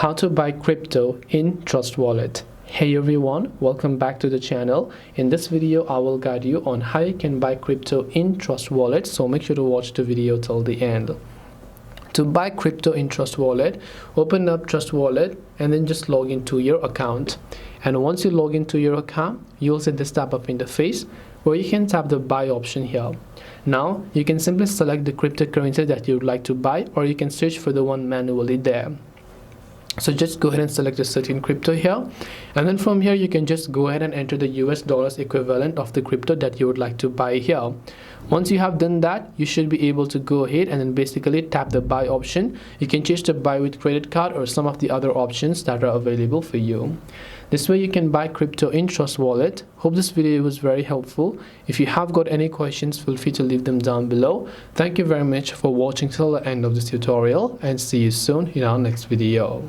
how to buy crypto in Trust Wallet. Hey everyone, welcome back to the channel. In this video I will guide you on how you can buy crypto in Trust Wallet, so make sure to watch the video till the end. To buy crypto in Trust Wallet, open up Trust Wallet and then just log into your account. And once you log into your account, you'll see this type of interface where you can tap the buy option here. Now you can simply select the cryptocurrency that you would like to buy, or you can search for the one manually there. So just go ahead and select a certain crypto here, and then from here you can just go ahead and enter the US dollars equivalent of the crypto that you would like to buy here. Once you have done that, you should be able to go ahead and then basically tap the buy option. You can choose to buy with credit card or some of the other options that are available for you. This way you can buy crypto in Trust Wallet. Hope this video was very helpful. If you have got any questions, feel free to leave them down below. Thank you very much for watching till the end of this tutorial, and see you soon in our next video.